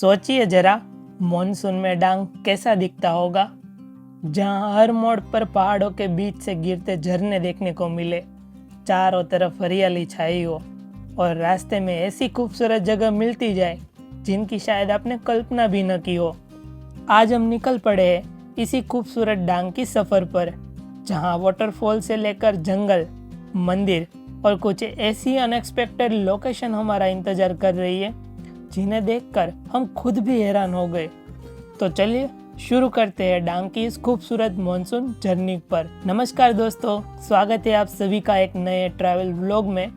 सोचिए जरा, मॉनसून में डांग कैसा दिखता होगा, जहां हर मोड़ पर पहाड़ों के बीच से गिरते झरने देखने को मिले, चारों तरफ हरियाली छाई हो और रास्ते में ऐसी खूबसूरत जगह मिलती जाए जिनकी शायद आपने कल्पना भी न की हो। आज हम निकल पड़े हैं इसी खूबसूरत डांग की सफर पर, जहां वाटरफॉल से लेकर जंगल, मंदिर और कुछ ऐसी अनएक्सपेक्टेड लोकेशन हमारा इंतजार कर रही है जिन्हें देखकर हम खुद भी हैरान हो गए। तो चलिए शुरू करते हैं डांग की इस खूबसूरत मॉनसून जर्नी पर। नमस्कार दोस्तों, स्वागत है आप सभी का एक नए ट्रैवल व्लॉग में।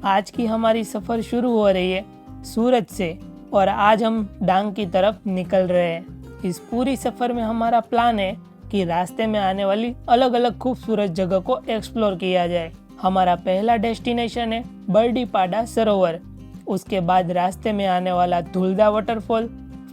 आज की हमारी सफर शुरू हो रही है सूरत से और आज हम डांग की तरफ निकल रहे हैं। इस पूरी सफर में हमारा प्लान है कि रास्ते में आने वाली अलग अलग खूबसूरत जगह को एक्सप्लोर किया जाए। हमारा पहला डेस्टिनेशन है बरडीपाड़ा सरोवर, उसके बाद रास्ते में आने वाला धुलदा वाटरफॉल,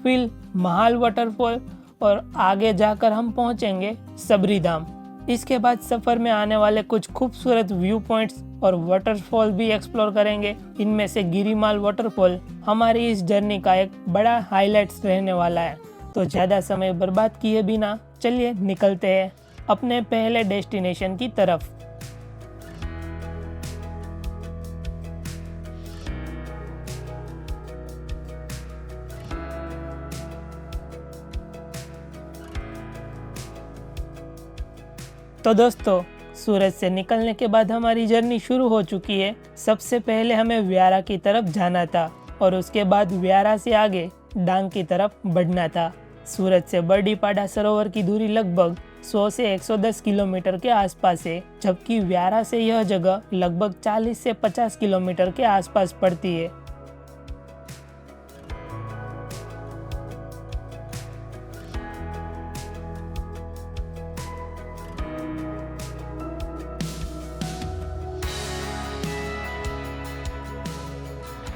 फिर महाल वाटरफॉल और आगे जाकर हम पहुंचेंगे सबरी धाम। इसके बाद सफर में आने वाले कुछ खूबसूरत व्यू पॉइंट्स और वाटरफॉल भी एक्सप्लोर करेंगे। इनमें से गिरिमाल वाटरफॉल हमारी इस जर्नी का एक बड़ा हाईलाइट्स रहने वाला है। तो ज़्यादा समय बर्बाद किए बिना चलिए निकलते हैं अपने पहले डेस्टिनेशन की तरफ। तो दोस्तों, सूरत से निकलने के बाद हमारी जर्नी शुरू हो चुकी है। सबसे पहले हमें व्यारा की तरफ जाना था और उसके बाद व्यारा से आगे डांग की तरफ बढ़ना था। सूरत से बरडीपाड़ा सरोवर की दूरी लगभग 100 से 110 किलोमीटर के आसपास है, जबकि व्यारा से यह जगह लगभग 40 से 50 किलोमीटर के आसपास पड़ती है।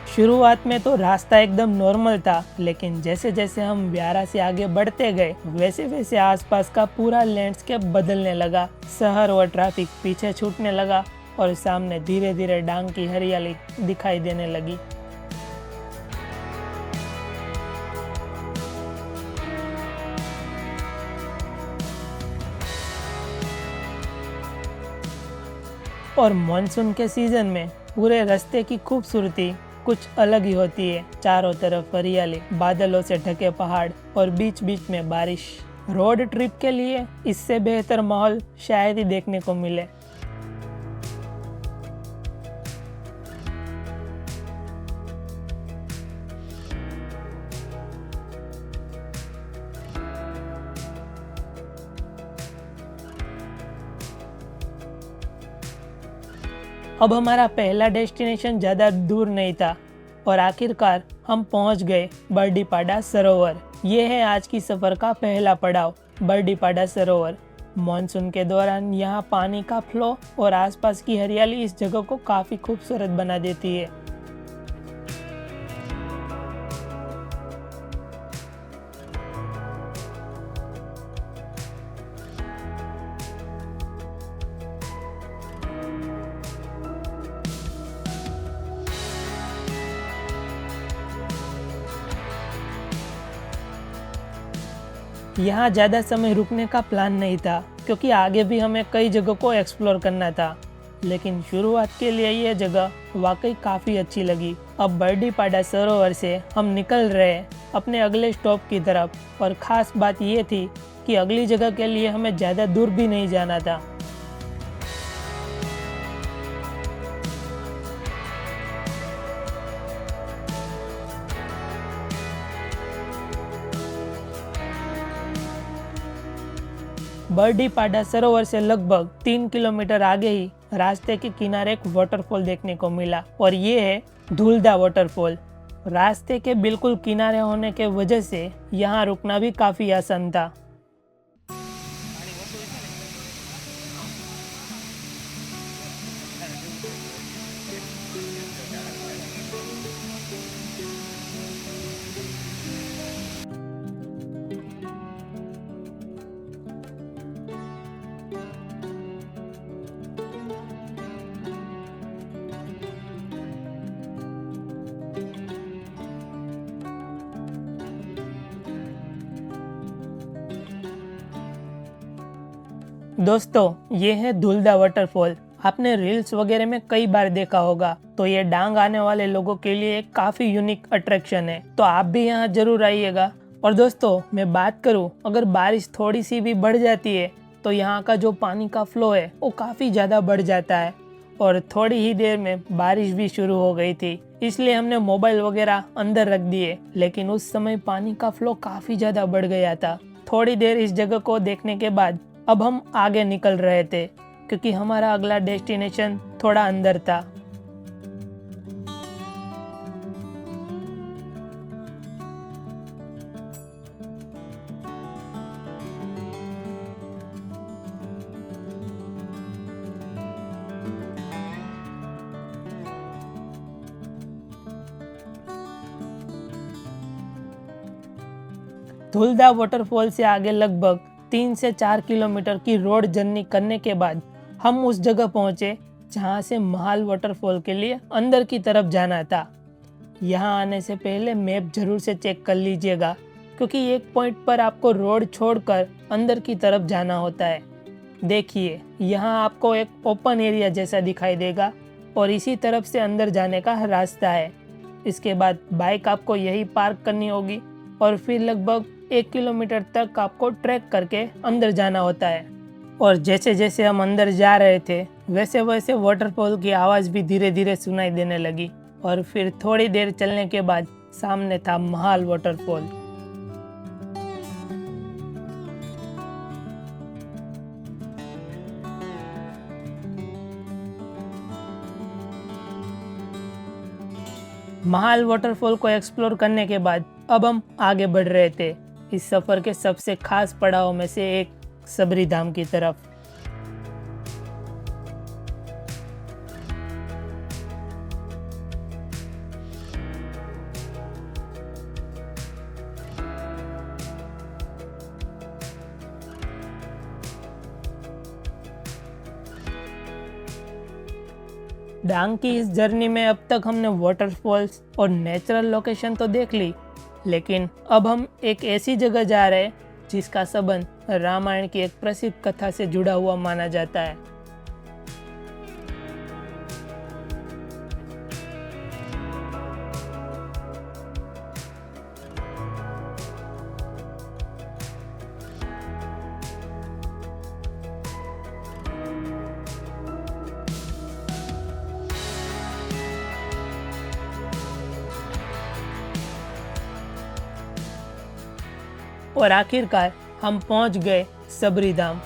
शुरुआत में तो रास्ता एकदम नॉर्मल था, लेकिन जैसे जैसे हम व्यारा से आगे बढ़ते गए वैसे वैसे आसपास का पूरा लैंडस्केप बदलने लगा। शहर और ट्रैफिक पीछे छूटने लगा और सामने धीरे धीरे डांग की हरियाली दिखाई देने लगी। और मॉनसून के सीजन में पूरे रास्ते की खूबसूरती कुछ अलग ही होती है। चारों तरफ हरियाली, बादलों से ढके पहाड़ और बीच बीच में बारिश। रोड ट्रिप के लिए इससे बेहतर माहौल शायद ही देखने को मिले। अब हमारा पहला डेस्टिनेशन ज़्यादा दूर नहीं था और आखिरकार हम पहुंच गए बरडीपाड़ा सरोवर। ये है आज की सफ़र का पहला पड़ाव, बरडीपाड़ा सरोवर। मॉनसून के दौरान यहाँ पानी का फ्लो और आसपास की हरियाली इस जगह को काफ़ी खूबसूरत बना देती है। यहाँ ज़्यादा समय रुकने का प्लान नहीं था, क्योंकि आगे भी हमें कई जगहों को एक्सप्लोर करना था, लेकिन शुरुआत के लिए यह जगह वाकई काफ़ी अच्छी लगी। अब बरडीपाड़ा सरोवर से हम निकल रहे हैं अपने अगले स्टॉप की तरफ और ख़ास बात यह थी कि अगली जगह के लिए हमें ज़्यादा दूर भी नहीं जाना था। बरडीपाड़ा सरोवर से लगभग 3 किलोमीटर आगे ही रास्ते के किनारे एक वाटरफॉल देखने को मिला और ये है धुलदा वाटरफॉल। रास्ते के बिल्कुल किनारे होने के वजह से यहाँ रुकना भी काफ़ी आसान था। दोस्तों, ये है धुलदा वाटरफॉल। आपने रील्स वगैरह में कई बार देखा होगा। तो ये डांग आने वाले लोगों के लिए एक काफी यूनिक अट्रैक्शन है, तो आप भी यहाँ जरूर आइएगा। और दोस्तों, मैं बात करूँ, अगर बारिश थोड़ी सी भी बढ़ जाती है तो यहाँ का जो पानी का फ्लो है वो काफी ज्यादा बढ़ जाता है। और थोड़ी ही देर में बारिश भी शुरू हो गई थी, इसलिए हमने मोबाइल वगैरह अंदर रख दिए, लेकिन उस समय पानी का फ्लो काफी ज्यादा बढ़ गया था। थोड़ी देर इस जगह को देखने के बाद अब हम आगे निकल रहे थे, क्योंकि हमारा अगला डेस्टिनेशन थोड़ा अंदर था। धुलदा वाटरफॉल से आगे लगभग 3 से 4 किलोमीटर की रोड जर्नी करने के बाद हम उस जगह पहुंचे जहां से महाल वाटरफॉल के लिए अंदर की तरफ जाना था। यहां आने से पहले मैप जरूर से चेक कर लीजिएगा, क्योंकि एक पॉइंट पर आपको रोड छोड़कर अंदर की तरफ जाना होता है। देखिए, यहाँ आपको एक ओपन एरिया जैसा दिखाई देगा और इसी तरफ से अंदर जाने का रास्ता है। इसके बाद बाइक आपको यही पार्क करनी होगी और फिर लगभग 1 किलोमीटर तक आपको ट्रैक करके अंदर जाना होता है। और जैसे जैसे हम अंदर जा रहे थे वैसे वैसे वाटरफॉल की आवाज़ भी धीरे धीरे सुनाई देने लगी। और फिर थोड़ी देर चलने के बाद सामने था महाल वाटरफॉल। महाल वाटरफॉल को एक्सप्लोर करने के बाद अब हम आगे बढ़ रहे थे इस सफ़र के सबसे खास पड़ाव में से एक, सबरी धाम की तरफ। डांग की इस जर्नी में अब तक हमने वाटरफॉल्स और नेचुरल लोकेशन तो देख ली, लेकिन अब हम एक ऐसी जगह जा रहे हैं जिसका संबंध रामायण की एक प्रसिद्ध कथा से जुड़ा हुआ माना जाता है। और आखिरकार हम पहुंच गए सबरी धाम।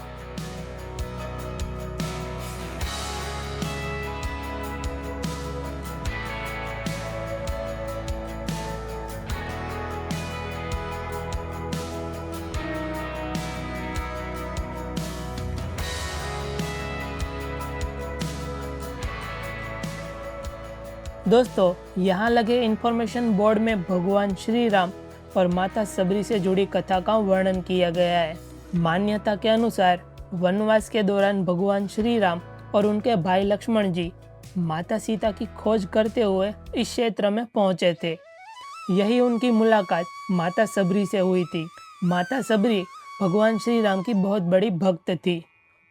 दोस्तों, यहाँ लगे इंफॉर्मेशन बोर्ड में भगवान श्री राम और माता सबरी से जुड़ी कथा का वर्णन किया गया है। मान्यता के अनुसार वनवास के दौरान भगवान श्री राम और उनके भाई लक्ष्मण जी माता सीता की खोज करते हुए इस क्षेत्र में पहुंचे थे। यही उनकी मुलाकात माता सबरी से हुई थी। माता सबरी भगवान श्री राम की बहुत बड़ी भक्त थी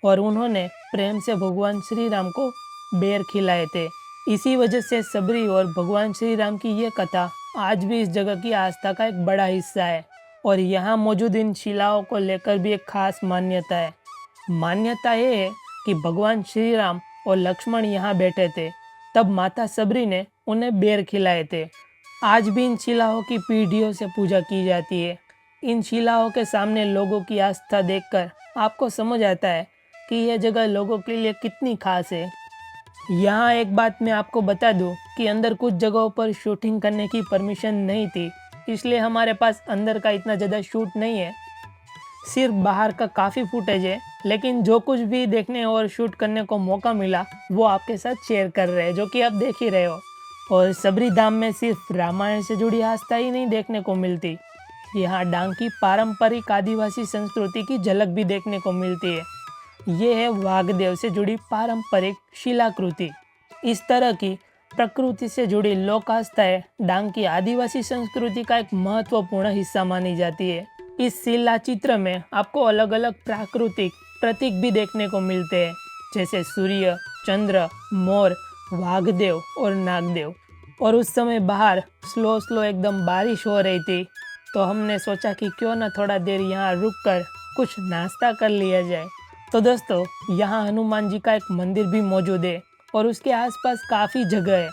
और उन्होंने प्रेम से भगवान श्री राम को बेर खिलाए थे। इसी वजह से सबरी और भगवान श्री राम की ये कथा आज भी इस जगह की आस्था का एक बड़ा हिस्सा है। और यहाँ मौजूद इन शिलाओं को लेकर भी एक खास मान्यता है। मान्यता ये है कि भगवान श्री राम और लक्ष्मण यहाँ बैठे थे, तब माता सबरी ने उन्हें बेर खिलाए थे। आज भी इन शिलाओं की पीढ़ियों से पूजा की जाती है। इन शिलाओं के सामने लोगों की आस्था देखकर आपको समझ आता है कि यह जगह लोगों के लिए कितनी खास है। यहाँ एक बात मैं आपको बता दूं कि अंदर कुछ जगहों पर शूटिंग करने की परमिशन नहीं थी, इसलिए हमारे पास अंदर का इतना ज़्यादा शूट नहीं है, सिर्फ बाहर का काफ़ी फुटेज है। लेकिन जो कुछ भी देखने और शूट करने को मौका मिला वो आपके साथ शेयर कर रहे हैं, जो कि आप देख ही रहे हो। और सबरी धाम में सिर्फ रामायण से जुड़ी आस्था ही नहीं देखने को मिलती, यहाँ डांग की पारंपरिक आदिवासी संस्कृति की झलक भी देखने को मिलती है। ये है वाघदेव से जुड़ी पारंपरिक शिलाकृति। इस तरह की प्रकृति से जुड़ी लोक आस्थाएं डांग की आदिवासी संस्कृति का एक महत्वपूर्ण हिस्सा मानी जाती है। इस शिला चित्र में आपको अलग अलग प्राकृतिक प्रतीक भी देखने को मिलते हैं, जैसे सूर्य, चंद्र, मोर, वाघदेव और नागदेव। और उस समय बाहर स्लो स्लो एकदम बारिश हो रही थी, तो हमने सोचा कि क्यों ना थोड़ा देर यहाँ रुककर कुछ नाश्ता कर लिया जाए। तो दोस्तों, यहाँ हनुमान जी का एक मंदिर भी मौजूद है और उसके आसपास काफ़ी जगह है,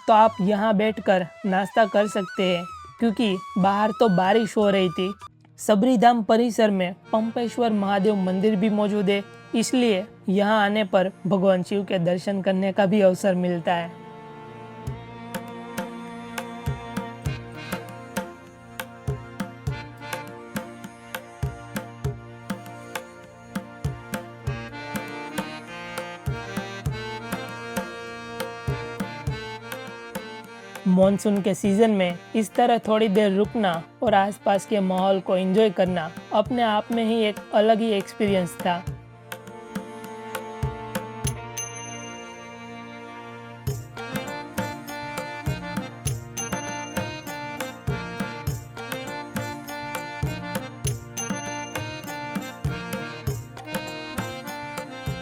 तो आप यहाँ बैठकर नाश्ता कर सकते हैं, क्योंकि बाहर तो बारिश हो रही थी। सबरीधाम परिसर में पंपेश्वर महादेव मंदिर भी मौजूद है, इसलिए यहाँ आने पर भगवान शिव के दर्शन करने का भी अवसर मिलता है। मॉनसून के सीजन में इस तरह थोड़ी देर रुकना और आसपास के माहौल को एंजॉय करना अपने आप में ही एक अलग ही एक्सपीरियंस था।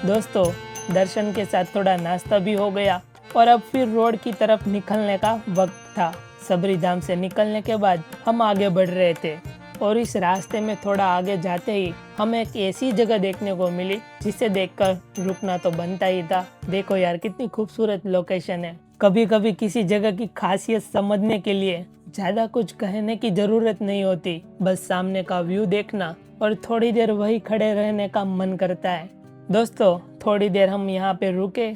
दोस्तों, दर्शन के साथ थोड़ा नाश्ता भी हो गया और अब फिर रोड की तरफ निकलने का वक्त था। सबरीधाम से निकलने के बाद हम आगे बढ़ रहे थे और इस रास्ते में थोड़ा आगे जाते ही हमें एक ऐसी जगह देखने को मिली जिसे देखकर रुकना तो बनता ही था। देखो यार, कितनी खूबसूरत लोकेशन है। कभी कभी किसी जगह की खासियत समझने के लिए ज्यादा कुछ कहने की जरूरत नहीं होती, बस सामने का व्यू देखना और थोड़ी देर वही खड़े रहने का मन करता है। दोस्तों, थोड़ी देर हम यहाँ पे रुके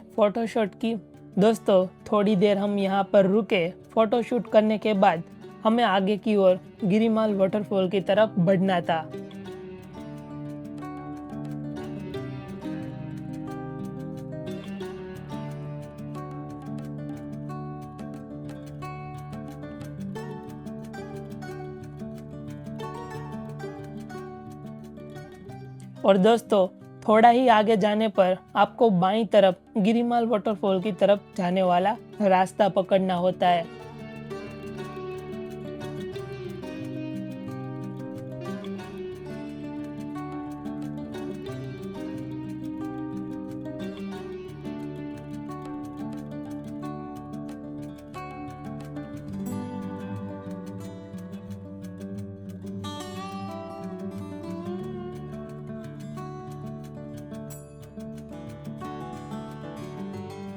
फोटोशूट करने के बाद हमें आगे की ओर गिरिमाल वाटरफॉल की तरफ बढ़ना था। और दोस्तों, थोड़ा ही आगे जाने पर आपको बाईं तरफ गिरिमाल वाटरफॉल की तरफ जाने वाला रास्ता पकड़ना होता है।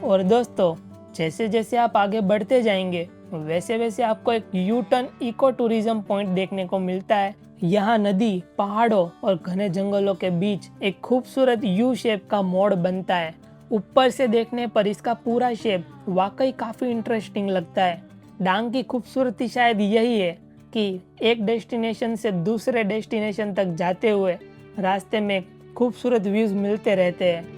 और दोस्तों, जैसे जैसे आप आगे बढ़ते जाएंगे वैसे वैसे आपको एक U turn eco tourism point देखने को मिलता है। यहाँ नदी, पहाड़ों और घने जंगलों के बीच एक खूबसूरत यू शेप का मोड़ बनता है। ऊपर से देखने पर इसका पूरा शेप वाकई काफी इंटरेस्टिंग लगता है। डांग की खूबसूरती शायद यही है कि एक डेस्टिनेशन से दूसरे डेस्टिनेशन तक जाते हुए रास्ते में खूबसूरत व्यूज मिलते रहते हैं।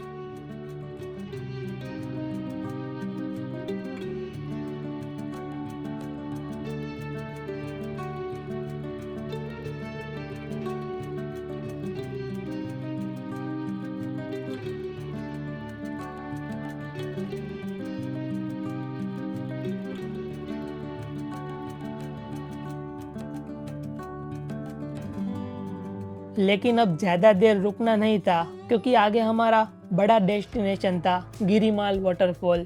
लेकिन अब ज्यादा देर रुकना नहीं था, क्योंकि आगे हमारा बड़ा डेस्टिनेशन था, गिरिमाल वाटरफॉल।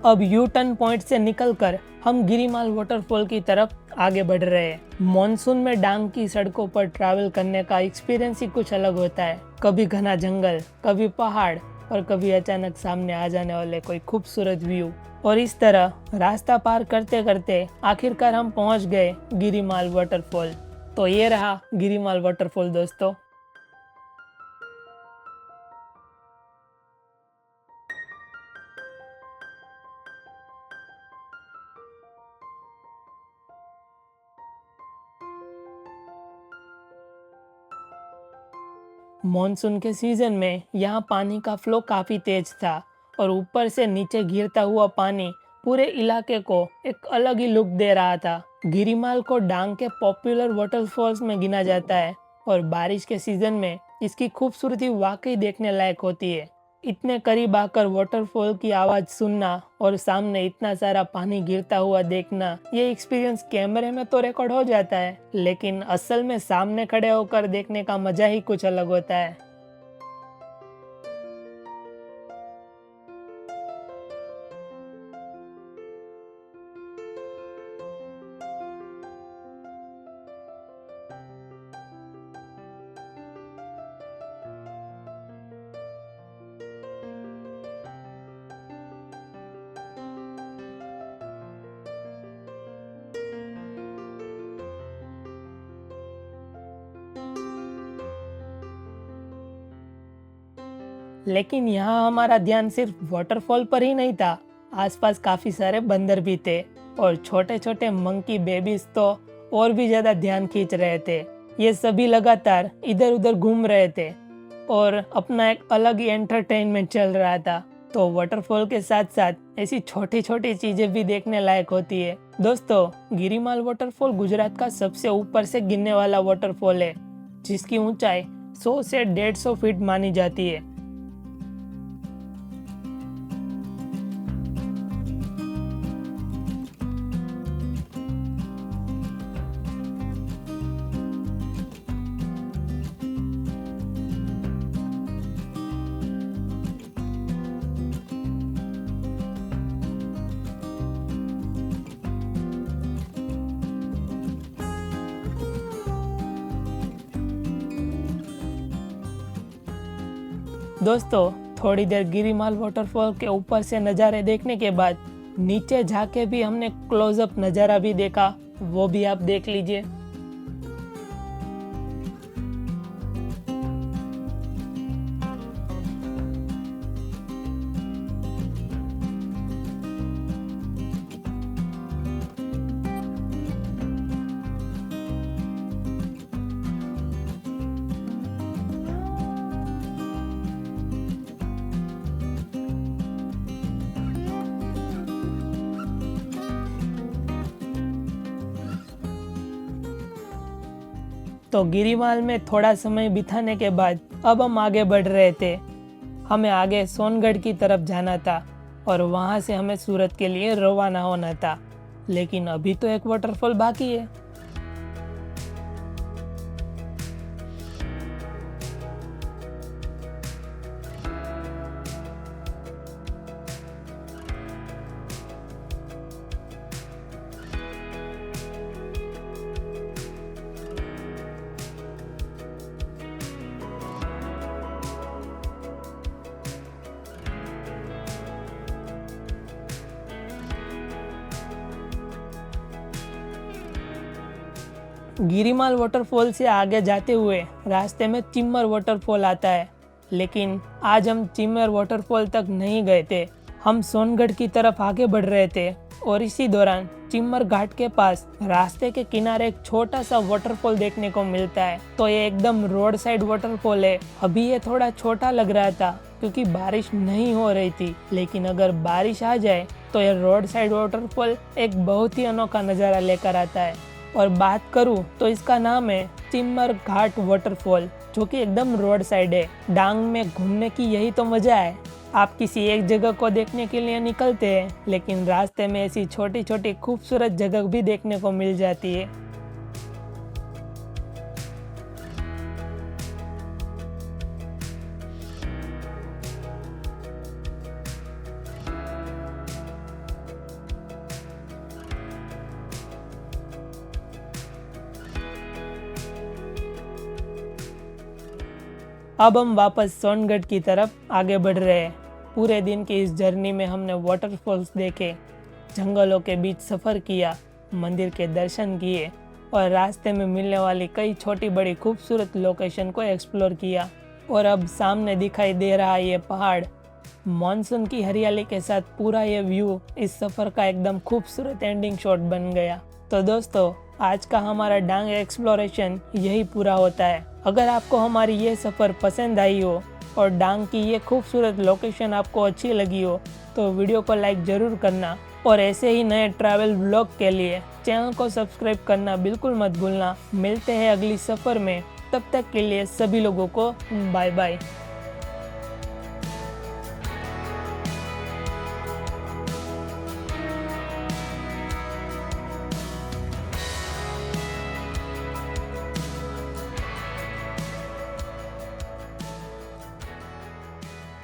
अब यू टर्न पॉइंट से निकलकर हम गिरिमाल वाटरफॉल की तरफ आगे बढ़ रहे हैं। मॉनसून में डांग की सड़कों पर ट्रैवल करने का एक्सपीरियंस ही कुछ अलग होता है। कभी घना जंगल, कभी पहाड़ और कभी अचानक सामने आ जाने वाले कोई खूबसूरत व्यू। और इस तरह रास्ता पार करते करते आखिरकार हम पहुंच गए गिरिमाल वाटरफॉल। तो ये रहा गिरिमाल वाटरफॉल दोस्तों। मॉनसून के सीजन में यहाँ पानी का फ्लो काफी तेज था और ऊपर से नीचे गिरता हुआ पानी पूरे इलाके को एक अलग ही लुक दे रहा था। गिरिमाल को डांग के पॉपुलर वाटरफॉल्स में गिना जाता है और बारिश के सीजन में इसकी खूबसूरती वाकई देखने लायक होती है। इतने करीब आकर वाटरफॉल की आवाज़ सुनना और सामने इतना सारा पानी गिरता हुआ देखना, ये एक्सपीरियंस कैमरे में तो रिकॉर्ड हो जाता है, लेकिन असल में सामने खड़े होकर देखने का मजा ही कुछ अलग होता है। लेकिन यहाँ हमारा ध्यान सिर्फ वाटरफॉल पर ही नहीं था। आसपास काफी सारे बंदर भी थे और छोटे छोटे मंकी बेबीज तो और भी ज्यादा ध्यान खींच रहे थे। ये सभी लगातार इधर उधर घूम रहे थे और अपना एक अलग ही एंटरटेनमेंट चल रहा था। तो वाटरफॉल के साथ साथ ऐसी छोटी छोटी चीजें भी देखने लायक होती है। दोस्तों, गिरिमाल वाटरफॉल गुजरात का सबसे ऊपर से गिरने वाला वाटरफॉल है, जिसकी ऊंचाई 100 से 150 फीट मानी जाती है। दोस्तों, थोड़ी देर गिरिमाल वाटरफॉल के ऊपर से नज़ारे देखने के बाद नीचे जाके भी हमने क्लोजअप नज़ारा भी देखा, वो भी आप देख लीजिए। तो गिरिमाल में थोड़ा समय बिताने के बाद अब हम आगे बढ़ रहे थे। हमें आगे सोनगढ़ की तरफ जाना था और वहाँ से हमें सूरत के लिए रवाना होना था, लेकिन अभी तो एक वाटरफॉल बाकी है। गिरिमाल वाटरफॉल से आगे जाते हुए रास्ते में चिम्मर वाटरफॉल आता है, लेकिन आज हम चिम्मर वाटरफॉल तक नहीं गए थे। हम सोनगढ़ की तरफ आगे बढ़ रहे थे और इसी दौरान चिम्मर घाट के पास रास्ते के किनारे एक छोटा सा वाटरफॉल देखने को मिलता है। तो ये एकदम रोड साइड वाटरफॉल है। अभी ये थोड़ा छोटा लग रहा था क्योंकि बारिश नहीं हो रही थी, लेकिन अगर बारिश आ जाए तो ये रोड साइड वाटरफॉल एक बहुत ही अनोखा नज़ारा लेकर आता है। और बात करूँ तो इसका नाम है चिम्मर घाट वाटरफॉल, जो कि एकदम रोड साइड है। डांग में घूमने की यही तो मजा है। आप किसी एक जगह को देखने के लिए निकलते हैं, लेकिन रास्ते में ऐसी छोटी छोटी खूबसूरत जगह भी देखने को मिल जाती है। अब हम वापस सोनगढ़ की तरफ आगे बढ़ रहे हैं। पूरे दिन की इस जर्नी में हमने वाटरफॉल्स देखे, जंगलों के बीच सफ़र किया, मंदिर के दर्शन किए और रास्ते में मिलने वाली कई छोटी बड़ी खूबसूरत लोकेशन को एक्सप्लोर किया। और अब सामने दिखाई दे रहा ये पहाड़, मॉनसून की हरियाली के साथ पूरा ये व्यू इस सफ़र का एकदम खूबसूरत एंडिंग शॉट बन गया। तो दोस्तों, आज का हमारा डांग एक्सप्लोरेशन यही पूरा होता है। अगर आपको हमारी ये सफ़र पसंद आई हो और डांग की ये खूबसूरत लोकेशन आपको अच्छी लगी हो तो वीडियो को लाइक ज़रूर करना और ऐसे ही नए ट्रैवल व्लॉग के लिए चैनल को सब्सक्राइब करना बिल्कुल मत भूलना। मिलते हैं अगली सफ़र में, तब तक के लिए सभी लोगों को बाय बाय।